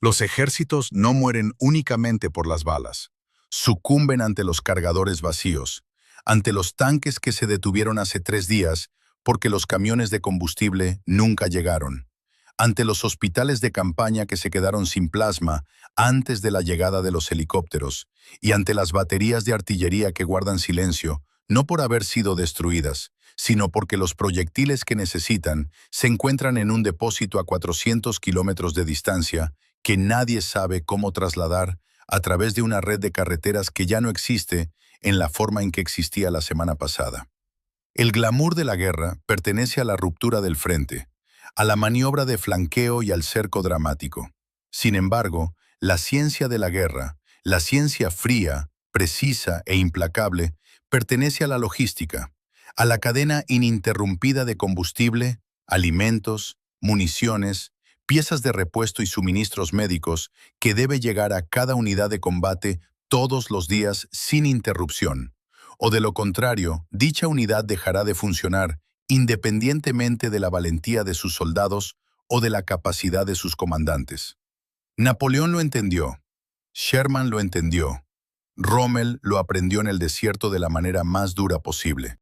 Los ejércitos no mueren únicamente por las balas. Sucumben ante los cargadores vacíos, ante los tanques que se detuvieron hace 3 días porque los camiones de combustible nunca llegaron, ante los hospitales de campaña que se quedaron sin plasma antes de la llegada de los helicópteros y ante las baterías de artillería que guardan silencio, no por haber sido destruidas, sino porque los proyectiles que necesitan se encuentran en un depósito a 400 kilómetros de distancia que nadie sabe cómo trasladar a través de una red de carreteras que ya no existe en la forma en que existía la semana pasada. El glamour de la guerra pertenece a la ruptura del frente, a la maniobra de flanqueo y al cerco dramático. Sin embargo, la ciencia de la guerra, la ciencia fría, precisa e implacable, pertenece a la logística, a la cadena ininterrumpida de combustible, alimentos, municiones, piezas de repuesto y suministros médicos que debe llegar a cada unidad de combate todos los días sin interrupción. O de lo contrario, dicha unidad dejará de funcionar independientemente de la valentía de sus soldados o de la capacidad de sus comandantes. Napoleón lo entendió, Sherman lo entendió, Rommel lo aprendió en el desierto de la manera más dura posible.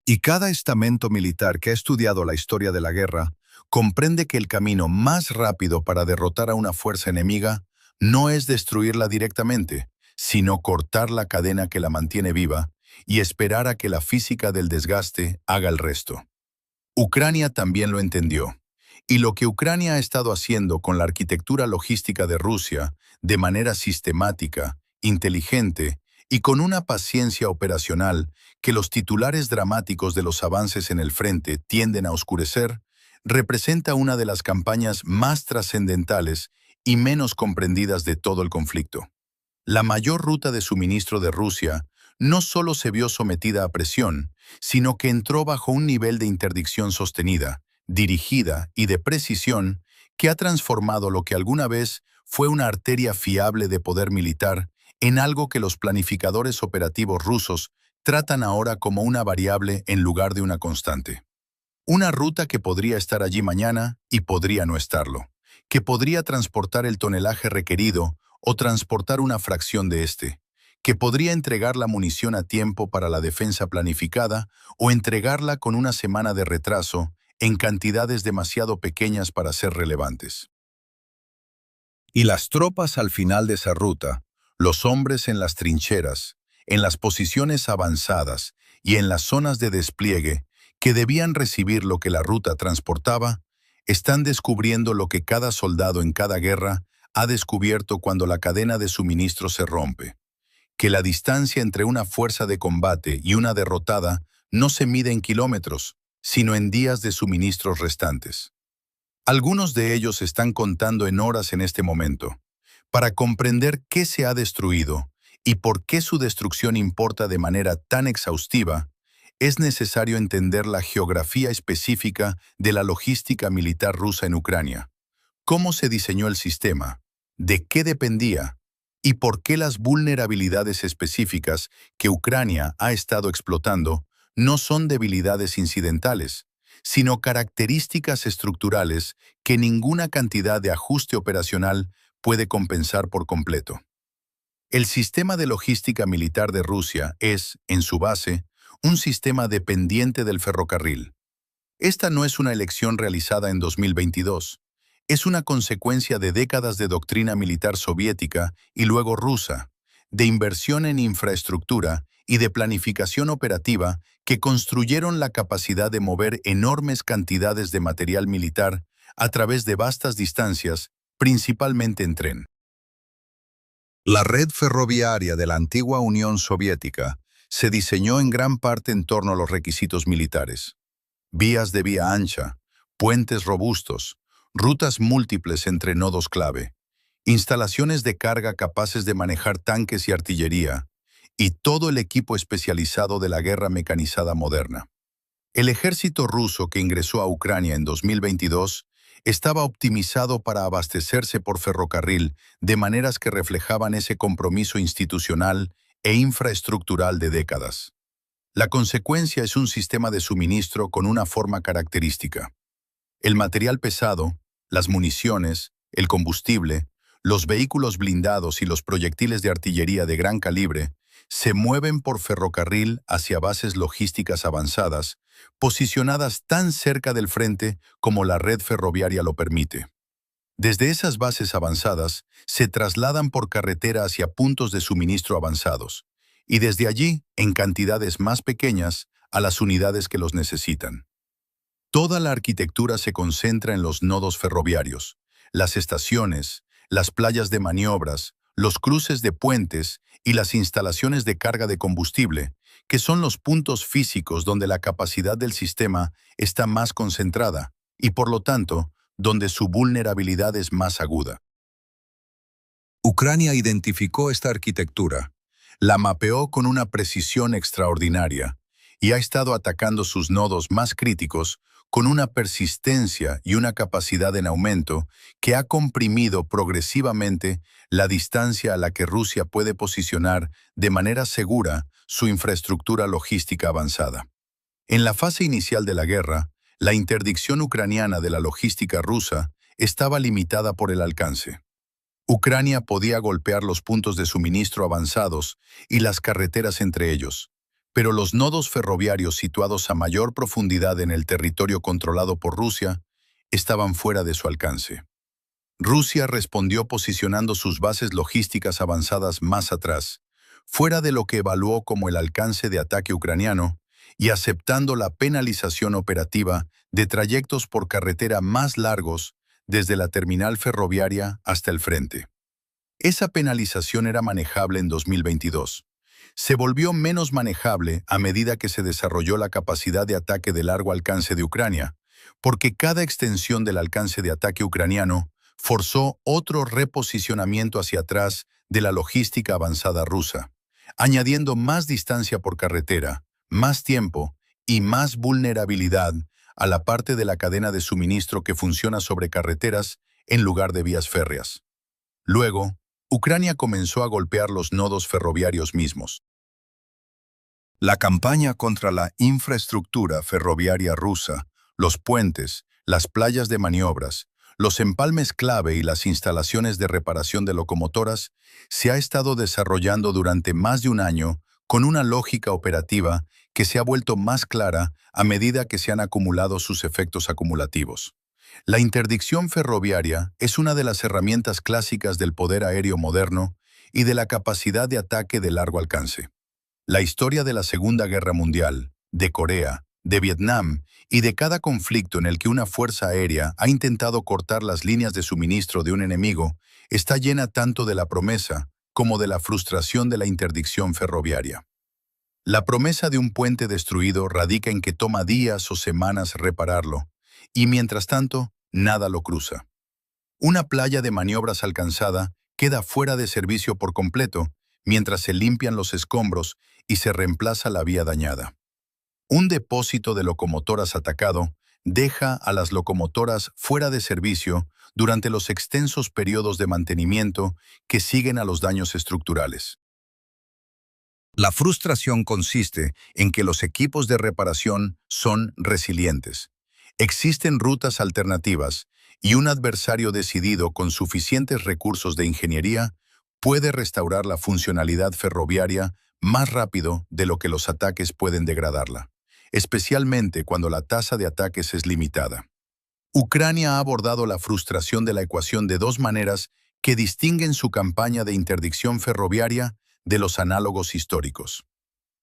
Y cada estamento militar que ha estudiado la historia de la guerra comprende que el camino más rápido para derrotar a una fuerza enemiga no es destruirla directamente, sino cortar la cadena que la mantiene viva y esperar a que la física del desgaste haga el resto. Ucrania también lo entendió, y lo que Ucrania ha estado haciendo con la arquitectura logística de Rusia, de manera sistemática, inteligente y con una paciencia operacional que los titulares dramáticos de los avances en el frente tienden a oscurecer, representa una de las campañas más trascendentales y menos comprendidas de todo el conflicto. La mayor ruta de suministro de Rusia no solo se vio sometida a presión, sino que entró bajo un nivel de interdicción sostenida, dirigida y de precisión que ha transformado lo que alguna vez fue una arteria fiable de poder militar en algo que los planificadores operativos rusos tratan ahora como una variable en lugar de una constante. Una ruta que podría estar allí mañana y podría no estarlo, que podría transportar el tonelaje requerido o transportar una fracción de este, que podría entregar la munición a tiempo para la defensa planificada o entregarla con una semana de retraso en cantidades demasiado pequeñas para ser relevantes. Y las tropas al final de esa ruta, los hombres en las trincheras, en las posiciones avanzadas y en las zonas de despliegue que debían recibir lo que la ruta transportaba, están descubriendo lo que cada soldado en cada guerra ha descubierto cuando la cadena de suministro se rompe, que la distancia entre una fuerza de combate y una derrotada no se mide en kilómetros, sino en días de suministros restantes. Algunos de ellos están contando en horas en este momento, para comprender qué se ha destruido y por qué su destrucción importa de manera tan exhaustiva. Es necesario entender la geografía específica de la logística militar rusa en Ucrania, cómo se diseñó el sistema, de qué dependía y por qué las vulnerabilidades específicas que Ucrania ha estado explotando no son debilidades incidentales, sino características estructurales que ninguna cantidad de ajuste operacional puede compensar por completo. El sistema de logística militar de Rusia es, en su base, un sistema dependiente del ferrocarril. Esta no es una elección realizada en 2022. Es una consecuencia de décadas de doctrina militar soviética y luego rusa, de inversión en infraestructura y de planificación operativa que construyeron la capacidad de mover enormes cantidades de material militar a través de vastas distancias, principalmente en tren. La red ferroviaria de la antigua Unión Soviética se diseñó en gran parte en torno a los requisitos militares. Vías de vía ancha, puentes robustos, rutas múltiples entre nodos clave, instalaciones de carga capaces de manejar tanques y artillería, y todo el equipo especializado de la guerra mecanizada moderna. El ejército ruso que ingresó a Ucrania en 2022 estaba optimizado para abastecerse por ferrocarril de maneras que reflejaban ese compromiso institucional e infraestructural de décadas. La consecuencia es un sistema de suministro con una forma característica. El material pesado, las municiones, el combustible, los vehículos blindados y los proyectiles de artillería de gran calibre se mueven por ferrocarril hacia bases logísticas avanzadas, posicionadas tan cerca del frente como la red ferroviaria lo permite. Desde esas bases avanzadas se trasladan por carretera hacia puntos de suministro avanzados, y desde allí, en cantidades más pequeñas, a las unidades que los necesitan. Toda la arquitectura se concentra en los nodos ferroviarios, las estaciones, las playas de maniobras, los cruces de puentes y las instalaciones de carga de combustible, que son los puntos físicos donde la capacidad del sistema está más concentrada y, por lo tanto, donde su vulnerabilidad es más aguda. Ucrania identificó esta arquitectura, la mapeó con una precisión extraordinaria y ha estado atacando sus nodos más críticos con una persistencia y una capacidad en aumento que ha comprimido progresivamente la distancia a la que Rusia puede posicionar de manera segura su infraestructura logística avanzada. En la fase inicial de la guerra, la interdicción ucraniana de la logística rusa estaba limitada por el alcance. Ucrania podía golpear los puntos de suministro avanzados y las carreteras entre ellos, pero los nodos ferroviarios situados a mayor profundidad en el territorio controlado por Rusia estaban fuera de su alcance. Rusia respondió posicionando sus bases logísticas avanzadas más atrás, fuera de lo que evaluó como el alcance de ataque ucraniano, y aceptando la penalización operativa de trayectos por carretera más largos desde la terminal ferroviaria hasta el frente. Esa penalización era manejable en 2022. Se volvió menos manejable a medida que se desarrolló la capacidad de ataque de largo alcance de Ucrania, porque cada extensión del alcance de ataque ucraniano forzó otro reposicionamiento hacia atrás de la logística avanzada rusa, añadiendo más distancia por carretera, más tiempo y más vulnerabilidad a la parte de la cadena de suministro que funciona sobre carreteras en lugar de vías férreas. Luego, Ucrania comenzó a golpear los nodos ferroviarios mismos. La campaña contra la infraestructura ferroviaria rusa, los puentes, las playas de maniobras, los empalmes clave y las instalaciones de reparación de locomotoras se ha estado desarrollando durante más de un año con una lógica operativa que se ha vuelto más clara a medida que se han acumulado sus efectos acumulativos. La interdicción ferroviaria es una de las herramientas clásicas del poder aéreo moderno y de la capacidad de ataque de largo alcance. La historia de la Segunda Guerra Mundial, de Corea, de Vietnam y de cada conflicto en el que una fuerza aérea ha intentado cortar las líneas de suministro de un enemigo está llena tanto de la promesa como de la frustración de la interdicción ferroviaria. La promesa de un puente destruido radica en que toma días o semanas repararlo, y mientras tanto, nada lo cruza. Una playa de maniobras alcanzada queda fuera de servicio por completo, mientras se limpian los escombros y se reemplaza la vía dañada. Un depósito de locomotoras atacado deja a las locomotoras fuera de servicio durante los extensos periodos de mantenimiento que siguen a los daños estructurales. La frustración consiste en que los equipos de reparación son resilientes. Existen rutas alternativas y un adversario decidido con suficientes recursos de ingeniería puede restaurar la funcionalidad ferroviaria más rápido de lo que los ataques pueden degradarla, especialmente cuando la tasa de ataques es limitada. Ucrania ha abordado la frustración de la ecuación de dos maneras que distinguen su campaña de interdicción ferroviaria de los análogos históricos.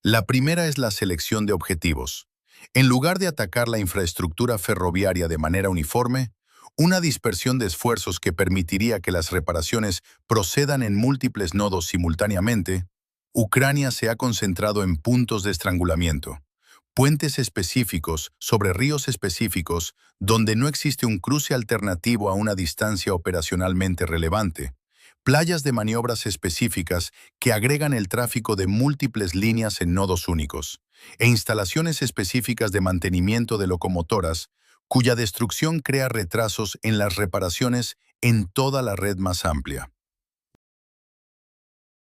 La primera es la selección de objetivos. En lugar de atacar la infraestructura ferroviaria de manera uniforme, una dispersión de esfuerzos que permitiría que las reparaciones procedan en múltiples nodos simultáneamente, Ucrania se ha concentrado en puntos de estrangulamiento, puentes específicos sobre ríos específicos donde no existe un cruce alternativo a una distancia operacionalmente relevante, playas de maniobras específicas que agregan el tráfico de múltiples líneas en nodos únicos, e instalaciones específicas de mantenimiento de locomotoras, cuya destrucción crea retrasos en las reparaciones en toda la red más amplia.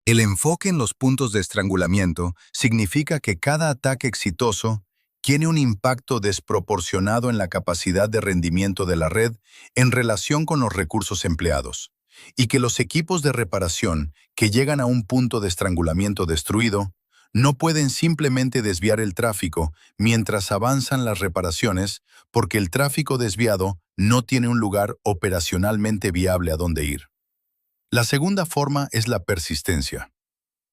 El enfoque en los puntos de estrangulamiento significa que cada ataque exitoso tiene un impacto desproporcionado en la capacidad de rendimiento de la red en relación con los recursos empleados, y que los equipos de reparación que llegan a un punto de estrangulamiento destruido no pueden simplemente desviar el tráfico mientras avanzan las reparaciones porque el tráfico desviado no tiene un lugar operacionalmente viable a donde ir. La segunda forma es la persistencia.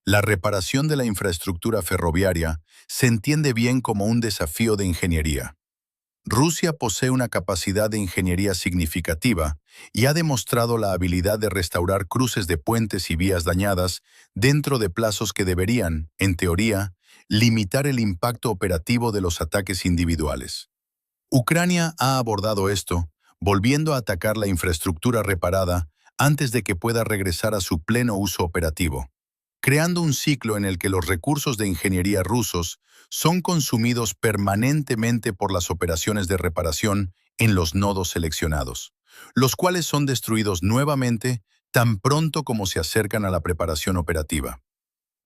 La reparación de la infraestructura ferroviaria se entiende bien como un desafío de ingeniería. Rusia posee una capacidad de ingeniería significativa y ha demostrado la habilidad de restaurar cruces de puentes y vías dañadas dentro de plazos que deberían, en teoría, limitar el impacto operativo de los ataques individuales. Ucrania ha abordado esto, volviendo a atacar la infraestructura reparada antes de que pueda regresar a su pleno uso operativo, creando un ciclo en el que los recursos de ingeniería rusos son consumidos permanentemente por las operaciones de reparación en los nodos seleccionados, los cuales son destruidos nuevamente tan pronto como se acercan a la preparación operativa.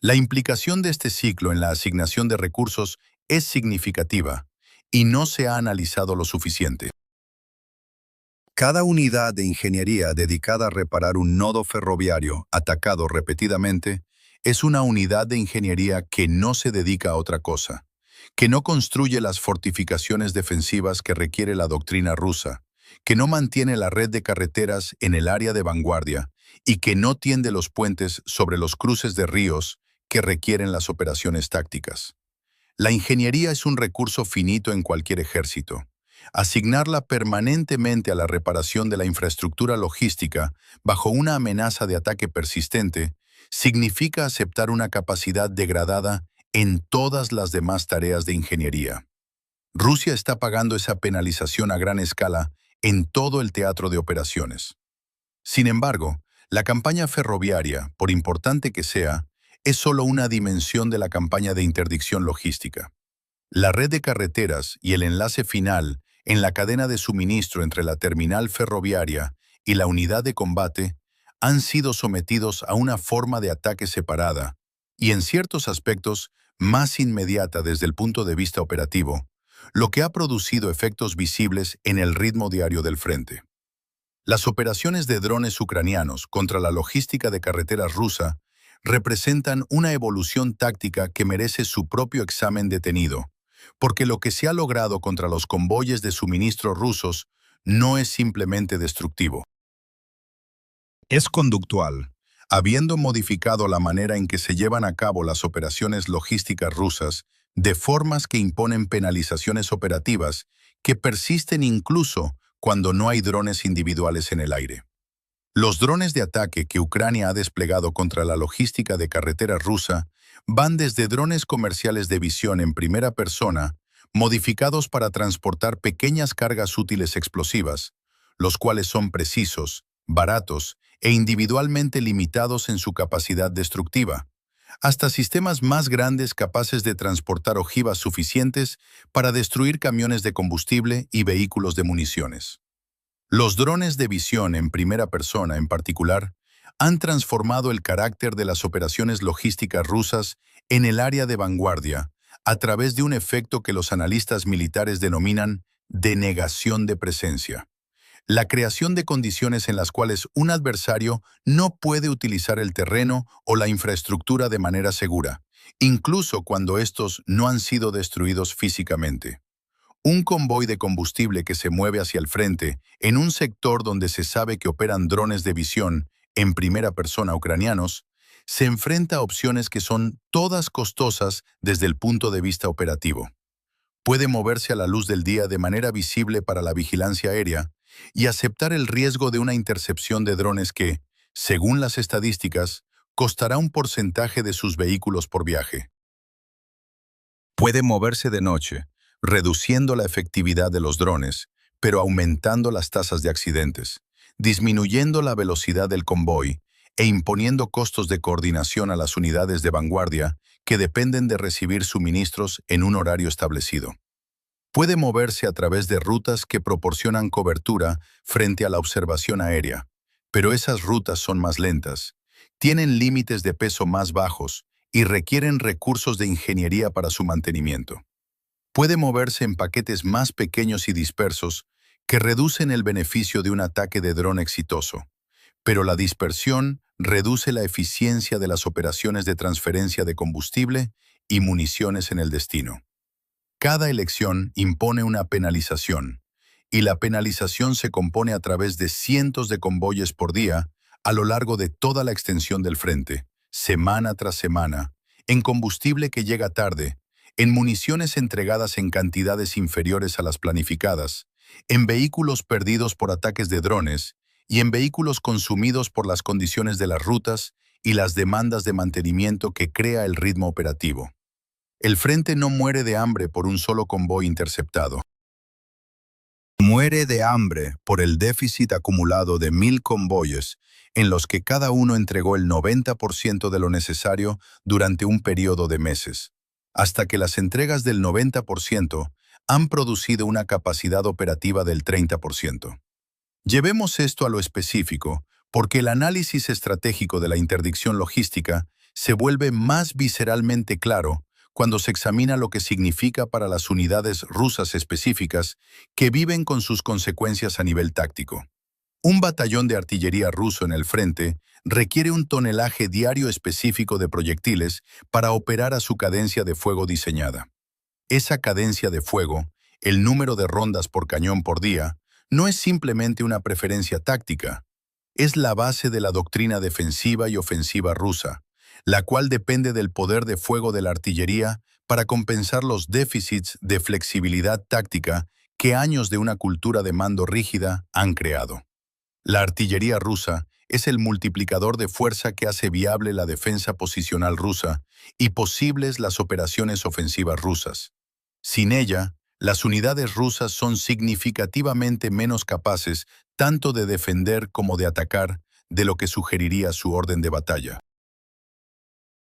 La implicación de este ciclo en la asignación de recursos es significativa y no se ha analizado lo suficiente. Cada unidad de ingeniería dedicada a reparar un nodo ferroviario atacado repetidamente es una unidad de ingeniería que no se dedica a otra cosa, que no construye las fortificaciones defensivas que requiere la doctrina rusa, que no mantiene la red de carreteras en el área de vanguardia y que no tiende los puentes sobre los cruces de ríos que requieren las operaciones tácticas. La ingeniería es un recurso finito en cualquier ejército. Asignarla permanentemente a la reparación de la infraestructura logística bajo una amenaza de ataque persistente significa aceptar una capacidad degradada en todas las demás tareas de ingeniería. Rusia está pagando esa penalización a gran escala en todo el teatro de operaciones. Sin embargo, la campaña ferroviaria, por importante que sea, es solo una dimensión de la campaña de interdicción logística. La red de carreteras y el enlace final en la cadena de suministro entre la terminal ferroviaria y la unidad de combate han sido sometidos a una forma de ataque separada y en ciertos aspectos más inmediata desde el punto de vista operativo, lo que ha producido efectos visibles en el ritmo diario del frente. Las operaciones de drones ucranianos contra la logística de carreteras rusa representan una evolución táctica que merece su propio examen detenido, porque lo que se ha logrado contra los convoyes de suministro rusos no es simplemente destructivo. Es conductual, habiendo modificado la manera en que se llevan a cabo las operaciones logísticas rusas de formas que imponen penalizaciones operativas que persisten incluso cuando no hay drones individuales en el aire. Los drones de ataque que Ucrania ha desplegado contra la logística de carretera rusa van desde drones comerciales de visión en primera persona, modificados para transportar pequeñas cargas útiles explosivas, los cuales son precisos, baratos e individualmente limitados en su capacidad destructiva, hasta sistemas más grandes capaces de transportar ojivas suficientes para destruir camiones de combustible y vehículos de municiones. Los drones de visión en primera persona, en particular, han transformado el carácter de las operaciones logísticas rusas en el área de vanguardia a través de un efecto que los analistas militares denominan denegación de presencia. La creación de condiciones en las cuales un adversario no puede utilizar el terreno o la infraestructura de manera segura, incluso cuando estos no han sido destruidos físicamente. Un convoy de combustible que se mueve hacia el frente en un sector donde se sabe que operan drones de visión en primera persona ucranianos, se enfrenta a opciones que son todas costosas desde el punto de vista operativo. Puede moverse a la luz del día de manera visible para la vigilancia aérea y aceptar el riesgo de una intercepción de drones que, según las estadísticas, costará un porcentaje de sus vehículos por viaje. Puede moverse de noche, reduciendo la efectividad de los drones, pero aumentando las tasas de accidentes, disminuyendo la velocidad del convoy e imponiendo costos de coordinación a las unidades de vanguardia que dependen de recibir suministros en un horario establecido. Puede moverse a través de rutas que proporcionan cobertura frente a la observación aérea, pero esas rutas son más lentas, tienen límites de peso más bajos y requieren recursos de ingeniería para su mantenimiento. Puede moverse en paquetes más pequeños y dispersos que reducen el beneficio de un ataque de dron exitoso, pero la dispersión reduce la eficiencia de las operaciones de transferencia de combustible y municiones en el destino. Cada elección impone una penalización, y la penalización se compone a través de cientos de convoyes por día a lo largo de toda la extensión del frente, semana tras semana, en combustible que llega tarde, en municiones entregadas en cantidades inferiores a las planificadas, en vehículos perdidos por ataques de drones y en vehículos consumidos por las condiciones de las rutas y las demandas de mantenimiento que crea el ritmo operativo. El frente no muere de hambre por un solo convoy interceptado. Muere de hambre por el déficit acumulado de 1000 convoyes, en los que cada uno entregó el 90% de lo necesario durante un periodo de meses, hasta que las entregas del 90% han producido una capacidad operativa del 30%. Llevemos esto a lo específico, porque el análisis estratégico de la interdicción logística se vuelve más visceralmente claro cuando se examina lo que significa para las unidades rusas específicas que viven con sus consecuencias a nivel táctico. Un batallón de artillería ruso en el frente requiere un tonelaje diario específico de proyectiles para operar a su cadencia de fuego diseñada. Esa cadencia de fuego, el número de rondas por cañón por día, no es simplemente una preferencia táctica, es la base de la doctrina defensiva y ofensiva rusa, la cual depende del poder de fuego de la artillería para compensar los déficits de flexibilidad táctica que años de una cultura de mando rígida han creado. La artillería rusa es el multiplicador de fuerza que hace viable la defensa posicional rusa y posibles las operaciones ofensivas rusas. Sin ella, las unidades rusas son significativamente menos capaces tanto de defender como de atacar, de lo que sugeriría su orden de batalla.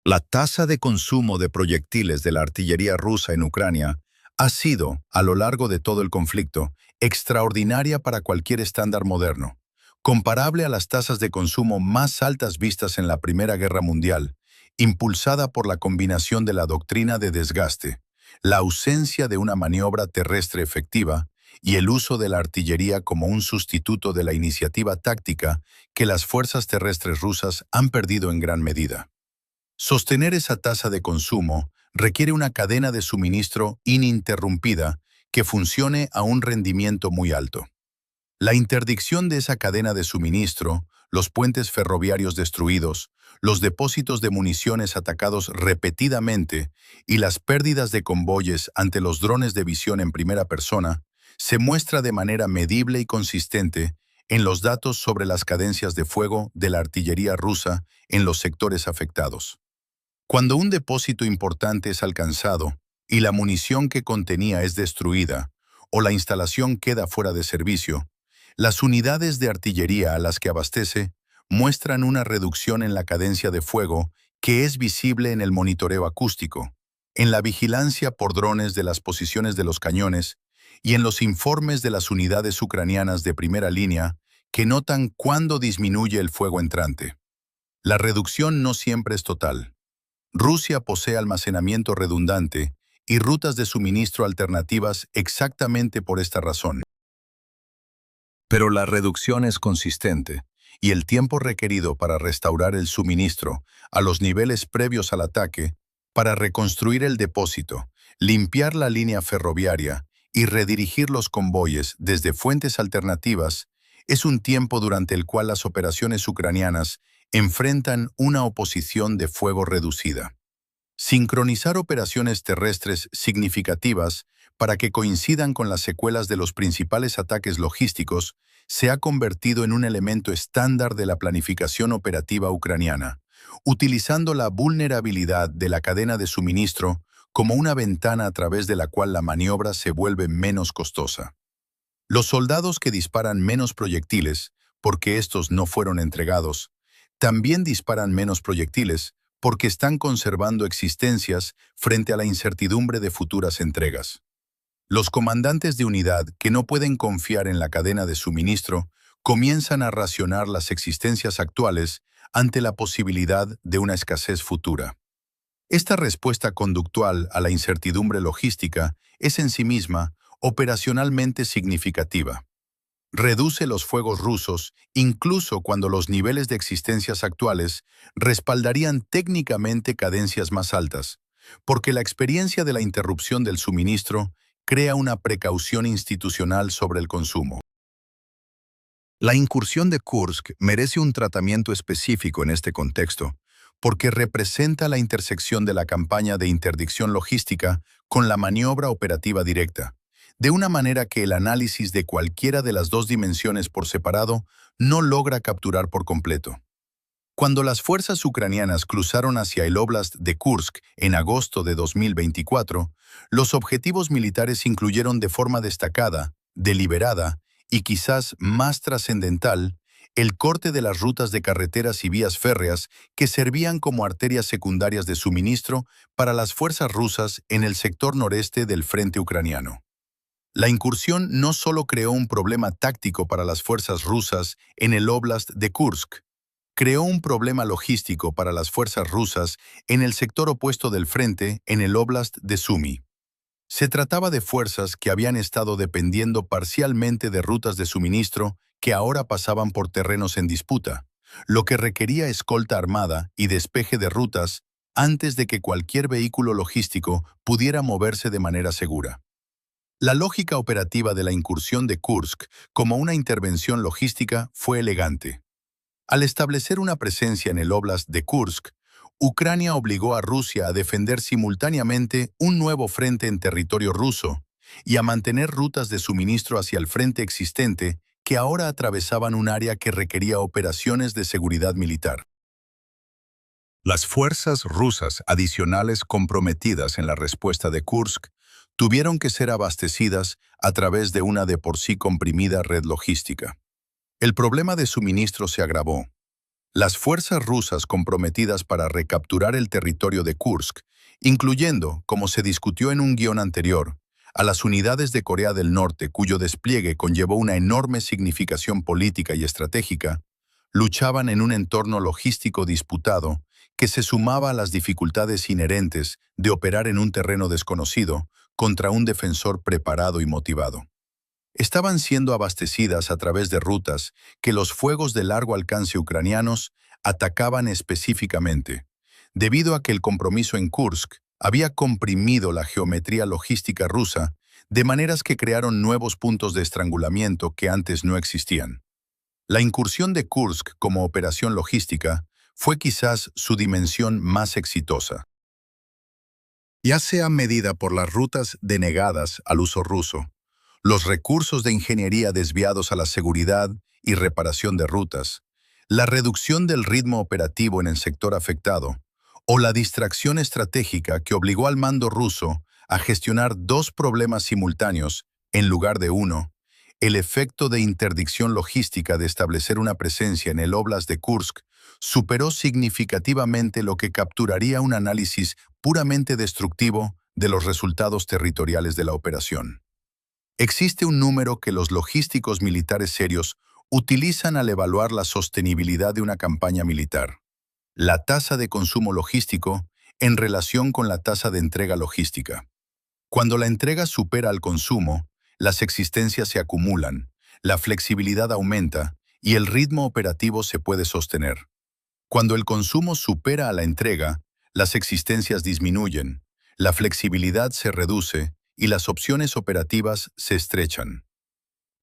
La tasa de consumo de proyectiles de la artillería rusa en Ucrania ha sido, a lo largo de todo el conflicto, extraordinaria para cualquier estándar moderno, comparable a las tasas de consumo más altas vistas en la Primera Guerra Mundial, impulsada por la combinación de la doctrina de desgaste, la ausencia de una maniobra terrestre efectiva y el uso de la artillería como un sustituto de la iniciativa táctica que las fuerzas terrestres rusas han perdido en gran medida. Sostener esa tasa de consumo requiere una cadena de suministro ininterrumpida que funcione a un rendimiento muy alto. La interdicción de esa cadena de suministro, los puentes ferroviarios destruidos, los depósitos de municiones atacados repetidamente y las pérdidas de convoyes ante los drones de visión en primera persona, se muestra de manera medible y consistente en los datos sobre las cadencias de fuego de la artillería rusa en los sectores afectados. Cuando un depósito importante es alcanzado y la munición que contenía es destruida o la instalación queda fuera de servicio, las unidades de artillería a las que abastece muestran una reducción en la cadencia de fuego que es visible en el monitoreo acústico, en la vigilancia por drones de las posiciones de los cañones y en los informes de las unidades ucranianas de primera línea que notan cuándo disminuye el fuego entrante. La reducción no siempre es total. Rusia posee almacenamiento redundante y rutas de suministro alternativas exactamente por esta razón. Pero la reducción es consistente, y el tiempo requerido para restaurar el suministro a los niveles previos al ataque, para reconstruir el depósito, limpiar la línea ferroviaria y redirigir los convoyes desde fuentes alternativas, es un tiempo durante el cual las operaciones ucranianas enfrentan una oposición de fuego reducida. Sincronizar operaciones terrestres significativas para que coincidan con las secuelas de los principales ataques logísticos se ha convertido en un elemento estándar de la planificación operativa ucraniana, utilizando la vulnerabilidad de la cadena de suministro como una ventana a través de la cual la maniobra se vuelve menos costosa. Los soldados que disparan menos proyectiles, porque estos no fueron entregados, también disparan menos proyectiles porque están conservando existencias frente a la incertidumbre de futuras entregas. Los comandantes de unidad que no pueden confiar en la cadena de suministro comienzan a racionar las existencias actuales ante la posibilidad de una escasez futura. Esta respuesta conductual a la incertidumbre logística es en sí misma operacionalmente significativa. Reduce los fuegos rusos incluso cuando los niveles de existencias actuales respaldarían técnicamente cadencias más altas, porque la experiencia de la interrupción del suministro crea una precaución institucional sobre el consumo. La incursión de Kursk merece un tratamiento específico en este contexto, porque representa la intersección de la campaña de interdicción logística con la maniobra operativa directa, de una manera que el análisis de cualquiera de las dos dimensiones por separado no logra capturar por completo. Cuando las fuerzas ucranianas cruzaron hacia el óblast de Kursk en agosto de 2024, los objetivos militares incluyeron de forma destacada, deliberada y quizás más trascendental el corte de las rutas de carreteras y vías férreas que servían como arterias secundarias de suministro para las fuerzas rusas en el sector noreste del frente ucraniano. La incursión no solo creó un problema táctico para las fuerzas rusas en el óblast de Kursk, creó un problema logístico para las fuerzas rusas en el sector opuesto del frente, en el óblast de Sumy. Se trataba de fuerzas que habían estado dependiendo parcialmente de rutas de suministro que ahora pasaban por terrenos en disputa, lo que requería escolta armada y despeje de rutas antes de que cualquier vehículo logístico pudiera moverse de manera segura. La lógica operativa de la incursión de Kursk como una intervención logística fue elegante. Al establecer una presencia en el óblast de Kursk, Ucrania obligó a Rusia a defender simultáneamente un nuevo frente en territorio ruso y a mantener rutas de suministro hacia el frente existente que ahora atravesaban un área que requería operaciones de seguridad militar. Las fuerzas rusas adicionales comprometidas en la respuesta de Kursk tuvieron que ser abastecidas a través de una de por sí comprimida red logística. El problema de suministro se agravó. Las fuerzas rusas comprometidas para recapturar el territorio de Kursk, incluyendo, como se discutió en un guión anterior, a las unidades de Corea del Norte cuyo despliegue conllevó una enorme significación política y estratégica, luchaban en un entorno logístico disputado que se sumaba a las dificultades inherentes de operar en un terreno desconocido contra un defensor preparado y motivado. Estaban siendo abastecidas a través de rutas que los fuegos de largo alcance ucranianos atacaban específicamente, debido a que el compromiso en Kursk había comprimido la geometría logística rusa de maneras que crearon nuevos puntos de estrangulamiento que antes no existían. La incursión de Kursk como operación logística fue quizás su dimensión más exitosa. Ya sea medida por las rutas denegadas al uso ruso, los recursos de ingeniería desviados a la seguridad y reparación de rutas, la reducción del ritmo operativo en el sector afectado, o la distracción estratégica que obligó al mando ruso a gestionar dos problemas simultáneos en lugar de uno, el efecto de interdicción logística de establecer una presencia en el óblast de Kursk superó significativamente lo que capturaría un análisis puramente destructivo de los resultados territoriales de la operación. Existe un número que los logísticos militares serios utilizan al evaluar la sostenibilidad de una campaña militar: la tasa de consumo logístico en relación con la tasa de entrega logística. Cuando la entrega supera al consumo, las existencias se acumulan, la flexibilidad aumenta y el ritmo operativo se puede sostener. Cuando el consumo supera a la entrega, las existencias disminuyen, la flexibilidad se reduce y las opciones operativas se estrechan.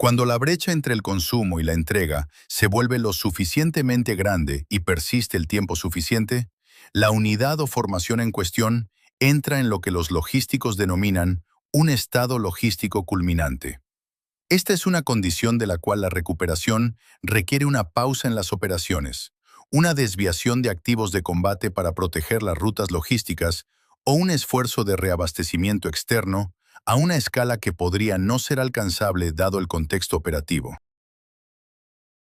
Cuando la brecha entre el consumo y la entrega se vuelve lo suficientemente grande y persiste el tiempo suficiente, la unidad o formación en cuestión entra en lo que los logísticos denominan un estado logístico culminante. Esta es una condición de la cual la recuperación requiere una pausa en las operaciones, una desviación de activos de combate para proteger las rutas logísticas o un esfuerzo de reabastecimiento externo a una escala que podría no ser alcanzable dado el contexto operativo.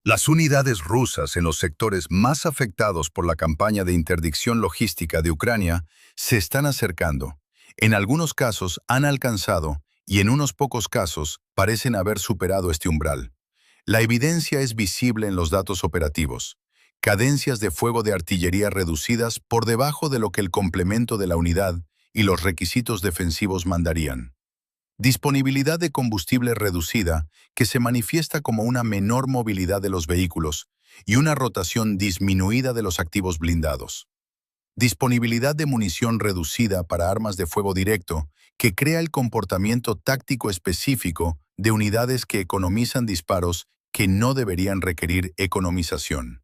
Las unidades rusas en los sectores más afectados por la campaña de interdicción logística de Ucrania se están acercando. En algunos casos han alcanzado y en unos pocos casos parecen haber superado este umbral. La evidencia es visible en los datos operativos. cadencias de fuego de artillería reducidas por debajo de lo que el complemento de la unidad y los requisitos defensivos mandarían. Disponibilidad de combustible reducida, que se manifiesta como una menor movilidad de los vehículos y una rotación disminuida de los activos blindados. Disponibilidad de munición reducida para armas de fuego directo, que crea el comportamiento táctico específico de unidades que economizan disparos que no deberían requerir economización.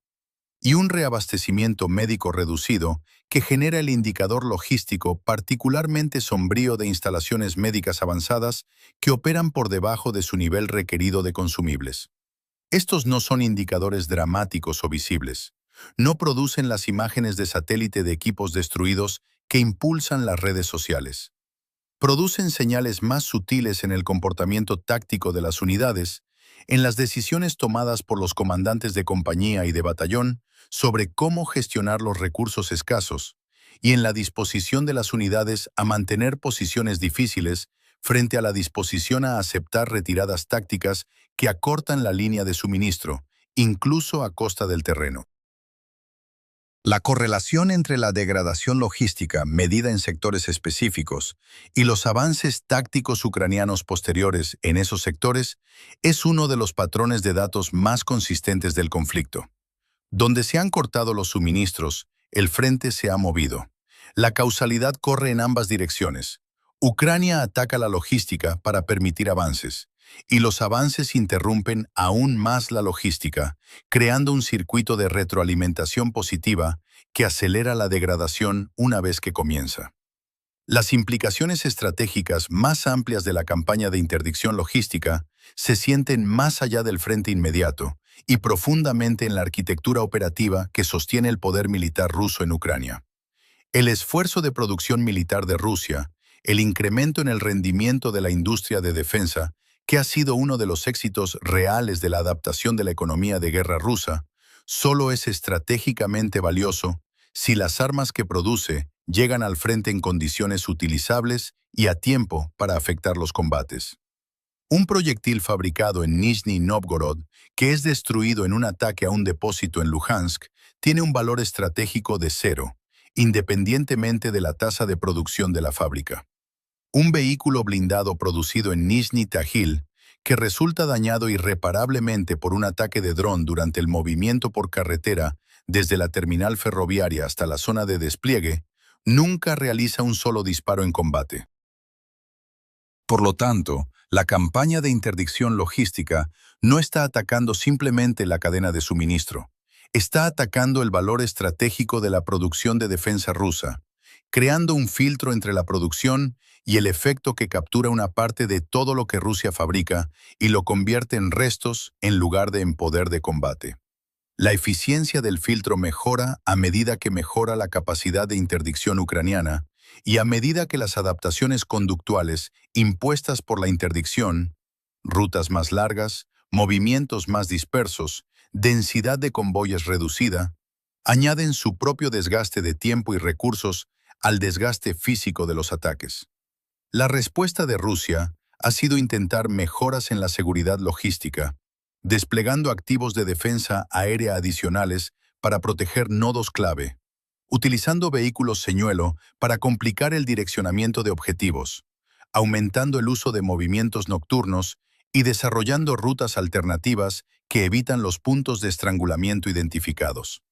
Y un reabastecimiento médico reducido que genera el indicador logístico particularmente sombrío de instalaciones médicas avanzadas que operan por debajo de su nivel requerido de consumibles. Estos no son indicadores dramáticos o visibles. No producen las imágenes de satélite de equipos destruidos que impulsan las redes sociales. Producen señales más sutiles en el comportamiento táctico de las unidades, en las decisiones tomadas por los comandantes de compañía y de batallón sobre cómo gestionar los recursos escasos, y en la disposición de las unidades a mantener posiciones difíciles frente a la disposición a aceptar retiradas tácticas que acortan la línea de suministro, incluso a costa del terreno. La correlación entre la degradación logística medida en sectores específicos y los avances tácticos ucranianos posteriores en esos sectores es uno de los patrones de datos más consistentes del conflicto. Donde se han cortado los suministros, el frente se ha movido. La causalidad corre en ambas direcciones. Ucrania ataca la logística para permitir avances, y los avances interrumpen aún más la logística, creando un circuito de retroalimentación positiva que acelera la degradación una vez que comienza. Las implicaciones estratégicas más amplias de la campaña de interdicción logística se sienten más allá del frente inmediato y profundamente en la arquitectura operativa que sostiene el poder militar ruso en Ucrania. El esfuerzo de producción militar de Rusia, el incremento en el rendimiento de la industria de defensa, que ha sido uno de los éxitos reales de la adaptación de la economía de guerra rusa, solo es estratégicamente valioso si las armas que produce llegan al frente en condiciones utilizables y a tiempo para afectar los combates. Un proyectil fabricado en Nizhny Novgorod, que es destruido en un ataque a un depósito en Luhansk, tiene un valor estratégico de 0, independientemente de la tasa de producción de la fábrica. Un vehículo blindado producido en Nizhny Tagil, que resulta dañado irreparablemente por un ataque de dron durante el movimiento por carretera desde la terminal ferroviaria hasta la zona de despliegue, nunca realiza un solo disparo en combate. Por lo tanto, la campaña de interdicción logística no está atacando simplemente la cadena de suministro, está atacando el valor estratégico de la producción de defensa rusa, creando un filtro entre la producción y el efecto que captura una parte de todo lo que Rusia fabrica y lo convierte en restos en lugar de en poder de combate. La eficiencia del filtro mejora a medida que mejora la capacidad de interdicción ucraniana y a medida que las adaptaciones conductuales impuestas por la interdicción, rutas más largas, movimientos más dispersos, densidad de convoyes reducida, añaden su propio desgaste de tiempo y recursos al desgaste físico de los ataques. La respuesta de Rusia ha sido intentar mejoras en la seguridad logística, desplegando activos de defensa aérea adicionales para proteger nodos clave, utilizando vehículos señuelo para complicar el direccionamiento de objetivos, aumentando el uso de movimientos nocturnos y desarrollando rutas alternativas que evitan los puntos de estrangulamiento identificados.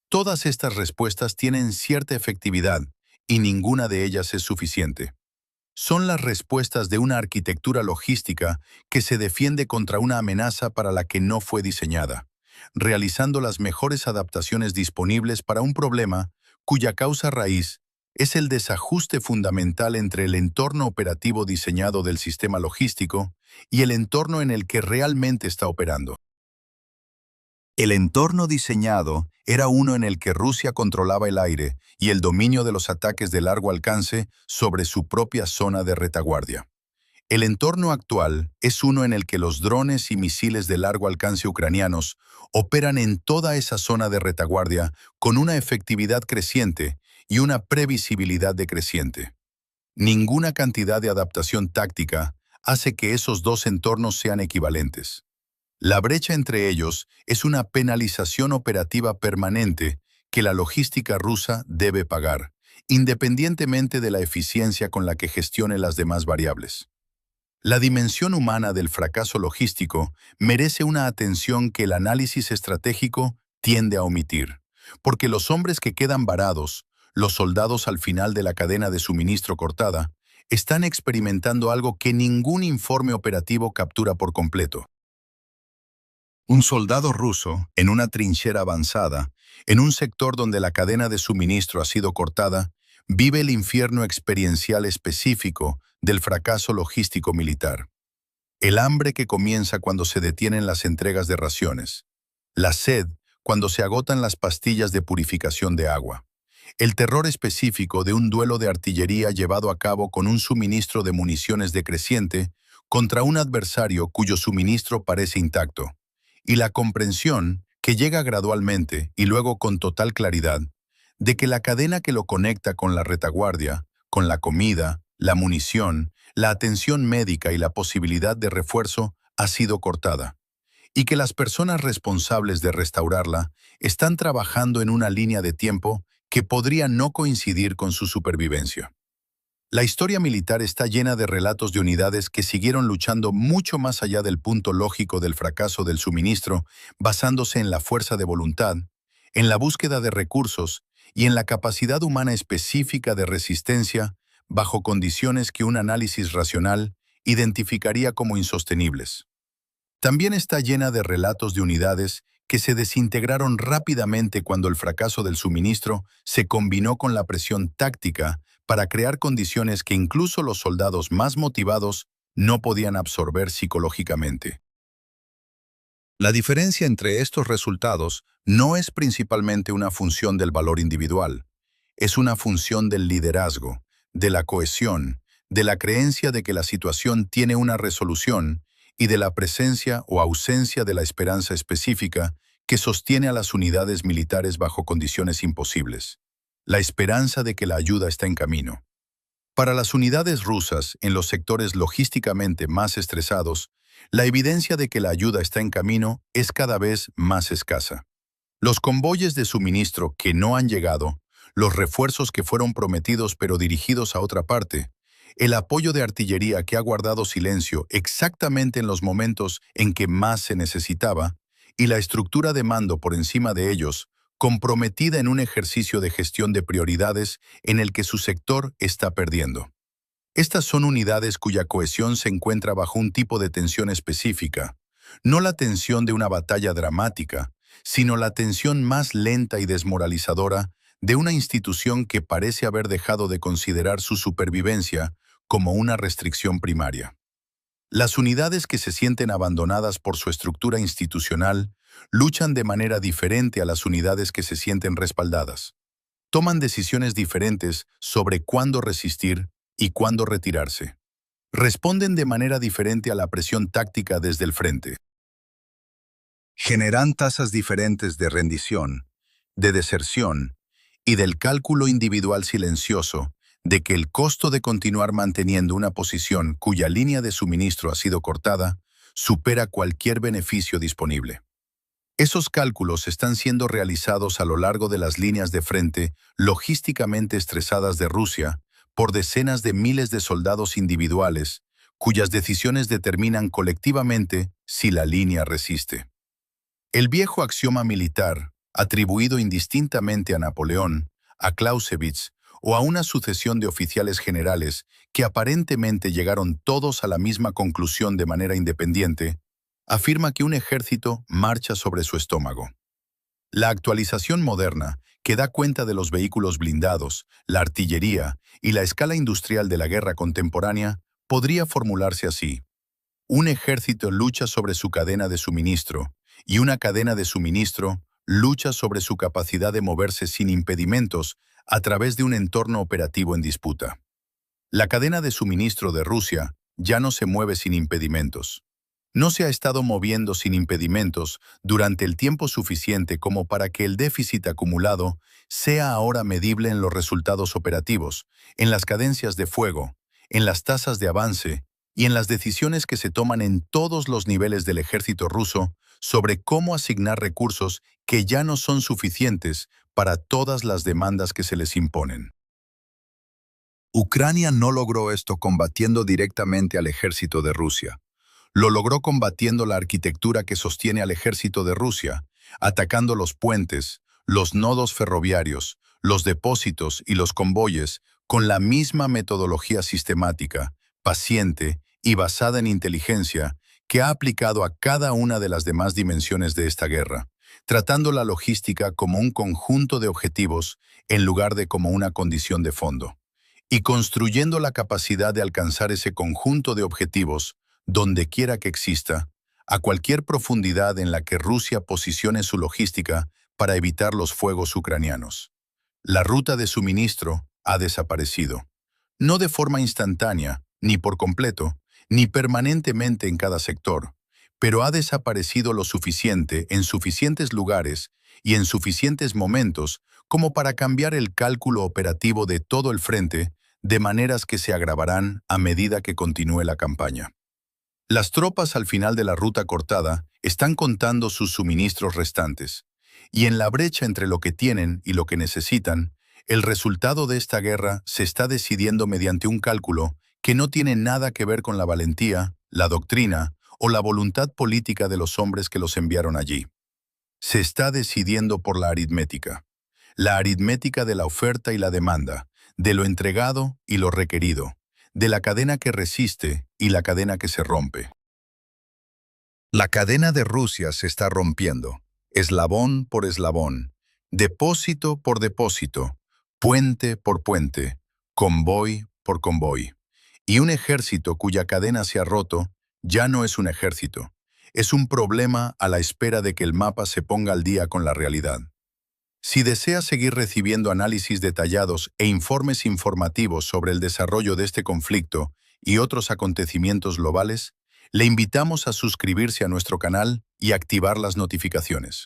Todas estas respuestas tienen cierta efectividad y ninguna de ellas es suficiente. Son las respuestas de una arquitectura logística que se defiende contra una amenaza para la que no fue diseñada, realizando las mejores adaptaciones disponibles para un problema cuya causa raíz es el desajuste fundamental entre el entorno operativo diseñado del sistema logístico y el entorno en el que realmente está operando. El entorno diseñado era uno en el que Rusia controlaba el aire y el dominio de los ataques de largo alcance sobre su propia zona de retaguardia. El entorno actual es uno en el que los drones y misiles de largo alcance ucranianos operan en toda esa zona de retaguardia con una efectividad creciente y una previsibilidad decreciente. Ninguna cantidad de adaptación táctica hace que esos dos entornos sean equivalentes. La brecha entre ellos es una penalización operativa permanente que la logística rusa debe pagar, independientemente de la eficiencia con la que gestione las demás variables. La dimensión humana del fracaso logístico merece una atención que el análisis estratégico tiende a omitir, porque los hombres que quedan varados, los soldados al final de la cadena de suministro cortada, están experimentando algo que ningún informe operativo captura por completo. Un soldado ruso, en una trinchera avanzada, en un sector donde la cadena de suministro ha sido cortada, vive el infierno experiencial específico del fracaso logístico militar. El hambre que comienza cuando se detienen las entregas de raciones. La sed cuando se agotan las pastillas de purificación de agua. El terror específico de un duelo de artillería llevado a cabo con un suministro de municiones decreciente contra un adversario cuyo suministro parece intacto. Y la comprensión, que llega gradualmente y luego con total claridad, de que la cadena que lo conecta con la retaguardia, con la comida, la munición, la atención médica y la posibilidad de refuerzo ha sido cortada, y que las personas responsables de restaurarla están trabajando en una línea de tiempo que podría no coincidir con su supervivencia. La historia militar está llena de relatos de unidades que siguieron luchando mucho más allá del punto lógico del fracaso del suministro, basándose en la fuerza de voluntad, en la búsqueda de recursos y en la capacidad humana específica de resistencia bajo condiciones que un análisis racional identificaría como insostenibles. También está llena de relatos de unidades que se desintegraron rápidamente cuando el fracaso del suministro se combinó con la presión táctica para crear condiciones que incluso los soldados más motivados no podían absorber psicológicamente. La diferencia entre estos resultados no es principalmente una función del valor individual, es una función del liderazgo, de la cohesión, de la creencia de que la situación tiene una resolución y de la presencia o ausencia de la esperanza específica que sostiene a las unidades militares bajo condiciones imposibles. La esperanza de que la ayuda está en camino. Para las unidades rusas, en los sectores logísticamente más estresados, la evidencia de que la ayuda está en camino es cada vez más escasa. Los convoyes de suministro que no han llegado, los refuerzos que fueron prometidos pero dirigidos a otra parte, el apoyo de artillería que ha guardado silencio exactamente en los momentos en que más se necesitaba, y la estructura de mando por encima de ellos, comprometida en un ejercicio de gestión de prioridades en el que su sector está perdiendo. Estas son unidades cuya cohesión se encuentra bajo un tipo de tensión específica, no la tensión de una batalla dramática, sino la tensión más lenta y desmoralizadora de una institución que parece haber dejado de considerar su supervivencia como una restricción primaria. Las unidades que se sienten abandonadas por su estructura institucional luchan de manera diferente a las unidades que se sienten respaldadas. Toman decisiones diferentes sobre cuándo resistir y cuándo retirarse. Responden de manera diferente a la presión táctica desde el frente. Generan tasas diferentes de rendición, de deserción y del cálculo individual silencioso de que el costo de continuar manteniendo una posición cuya línea de suministro ha sido cortada supera cualquier beneficio disponible. Esos cálculos están siendo realizados a lo largo de las líneas de frente logísticamente estresadas de Rusia por decenas de miles de soldados individuales cuyas decisiones determinan colectivamente si la línea resiste. El viejo axioma militar, atribuido indistintamente a Napoleón, a Clausewitz o a una sucesión de oficiales generales que aparentemente llegaron todos a la misma conclusión de manera independiente, afirma que un ejército marcha sobre su estómago. La actualización moderna, que da cuenta de los vehículos blindados, la artillería y la escala industrial de la guerra contemporánea, podría formularse así. Un ejército lucha sobre su cadena de suministro, y una cadena de suministro lucha sobre su capacidad de moverse sin impedimentos a través de un entorno operativo en disputa. La cadena de suministro de Rusia ya no se mueve sin impedimentos. No se ha estado moviendo sin impedimentos durante el tiempo suficiente como para que el déficit acumulado sea ahora medible en los resultados operativos, en las cadencias de fuego, en las tasas de avance y en las decisiones que se toman en todos los niveles del ejército ruso sobre cómo asignar recursos que ya no son suficientes para todas las demandas que se les imponen. Ucrania no logró esto combatiendo directamente al ejército de Rusia. Lo logró combatiendo la arquitectura que sostiene al ejército de Rusia, atacando los puentes, los nodos ferroviarios, los depósitos y los convoyes con la misma metodología sistemática, paciente y basada en inteligencia que ha aplicado a cada una de las demás dimensiones de esta guerra, tratando la logística como un conjunto de objetivos en lugar de como una condición de fondo, y construyendo la capacidad de alcanzar ese conjunto de objetivos donde quiera que exista, a cualquier profundidad en la que Rusia posicione su logística para evitar los fuegos ucranianos. La ruta de suministro ha desaparecido, no de forma instantánea, ni por completo, ni permanentemente en cada sector, pero ha desaparecido lo suficiente en suficientes lugares y en suficientes momentos como para cambiar el cálculo operativo de todo el frente de maneras que se agravarán a medida que continúe la campaña. Las tropas al final de la ruta cortada están contando sus suministros restantes, y en la brecha entre lo que tienen y lo que necesitan, el resultado de esta guerra se está decidiendo mediante un cálculo que no tiene nada que ver con la valentía, la doctrina o la voluntad política de los hombres que los enviaron allí. Se está decidiendo por la aritmética de la oferta y la demanda, de lo entregado y lo requerido, de la cadena que resiste y la cadena que se rompe. La cadena de Rusia se está rompiendo, eslabón por eslabón, depósito por depósito, puente por puente, convoy por convoy. Y un ejército cuya cadena se ha roto ya no es un ejército, es un problema a la espera de que el mapa se ponga al día con la realidad. Si desea seguir recibiendo análisis detallados e informes informativos sobre el desarrollo de este conflicto y otros acontecimientos globales, le invitamos a suscribirse a nuestro canal y activar las notificaciones.